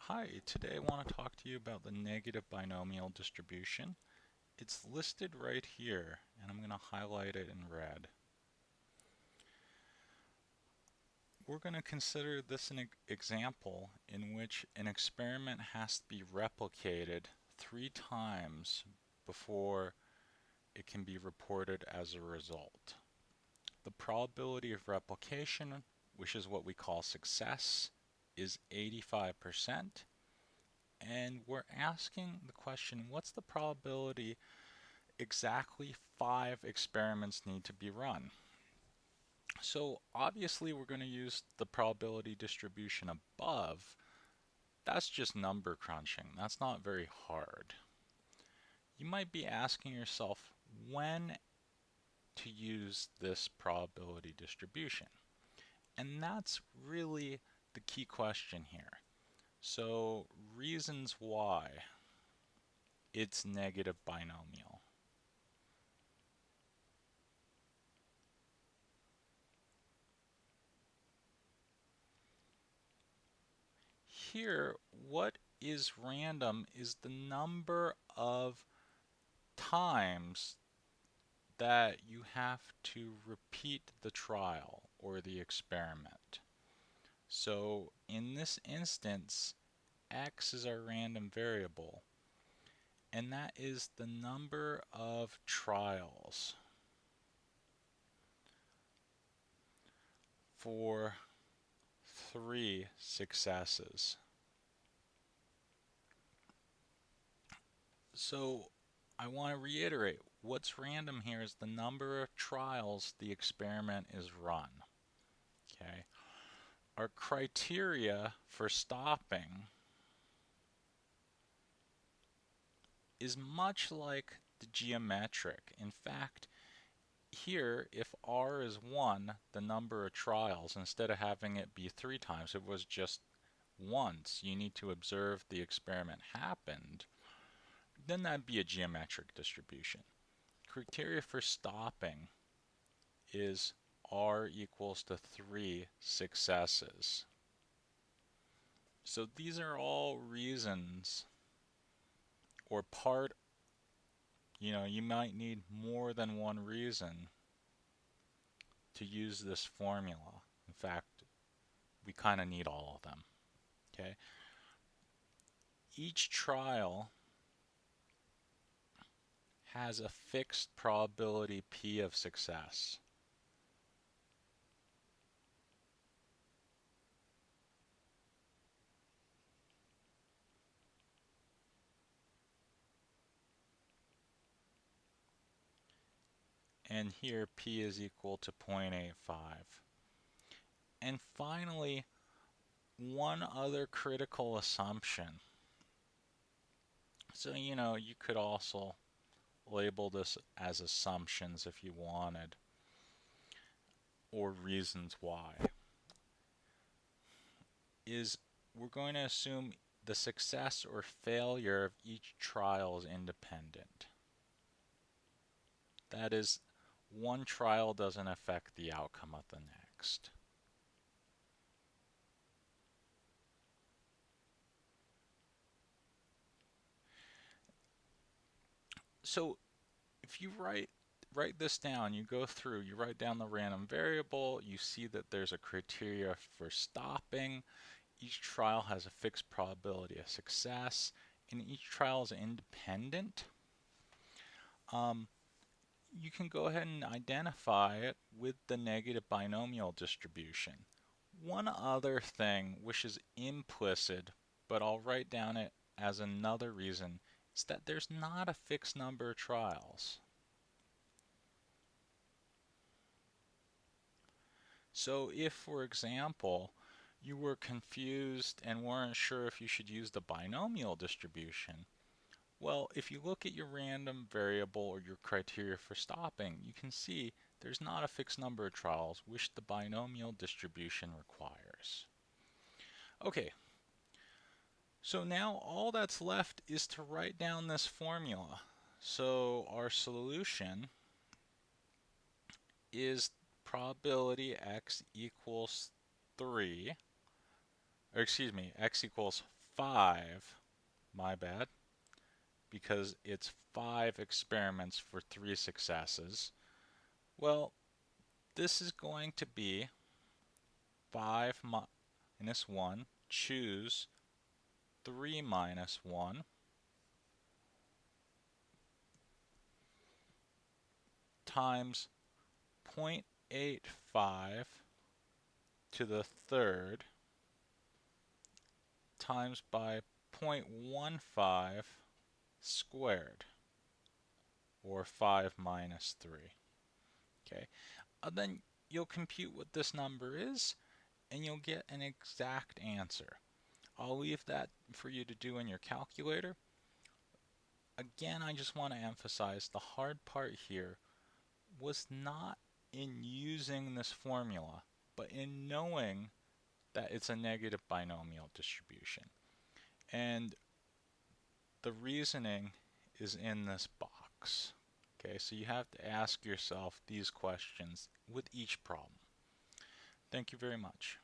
Hi, today I want to talk to you about the negative binomial distribution. It's listed right here, and I'm going to highlight it in red. We're going to consider this an example in which an experiment has to be replicated 3 times before it can be reported as a result. The probability of replication, which is what we call success, is 85%. And we're asking the question, what's the probability exactly 5 experiments need to be run? So obviously we're going to use the probability distribution above. That's just number crunching. That's not very hard. You might be asking yourself when to use this probability distribution. And that's really the key question here. So reasons why it's negative binomial. Here, what is random is the number of times that you have to repeat the trial or the experiment. So in this instance, x is our random variable, and that is the number of trials for 3 successes. So I want to reiterate, what's random here is the number of trials the experiment is run. Okay. Our criteria for stopping is much like the geometric. In fact, here, if r is 1, the number of trials, instead of having it be 3 times, it was just once. You need to observe the experiment happened. Then that'd be a geometric distribution. Criteria for stopping is r equals to 3 successes. So these are all reasons or you might need more than one reason to use this formula. In fact, we kind of need all of them. Okay? Each trial has a fixed probability P of success. And here P is equal to 0.85. And finally, one other critical assumption. So, you could also label this as assumptions if you wanted, or reasons why, is we're going to assume the success or failure of each trial is independent. That is, one trial doesn't affect the outcome of the next. So if you write this down, you go through, you write down the random variable, you see that there's a criteria for stopping, each trial has a fixed probability of success, and each trial is independent. You can go ahead and identify it with the negative binomial distribution. One other thing, which is implicit, but I'll write down it as another reason, is that there's not a fixed number of trials. So if, for example, you were confused and weren't sure if you should use the binomial distribution, well, if you look at your random variable or your criteria for stopping, you can see there's not a fixed number of trials, which the binomial distribution requires. Okay, so now all that's left is to write down this formula. So our solution is probability x equals 3, or excuse me, x equals 5, my bad, because it's 5 experiments for 3 successes. Well, this is going to be 5 minus 1, choose 3 minus 1, times 0.85 to the third times by 0.15 squared, or 5 minus 3. Okay, then you'll compute what this number is, and you'll get an exact answer. I'll leave that for you to do in your calculator. Again, I just want to emphasize the hard part here was not in using this formula, but in knowing that it's a negative binomial distribution. And the reasoning is in this box. Okay, so you have to ask yourself these questions with each problem. Thank you very much.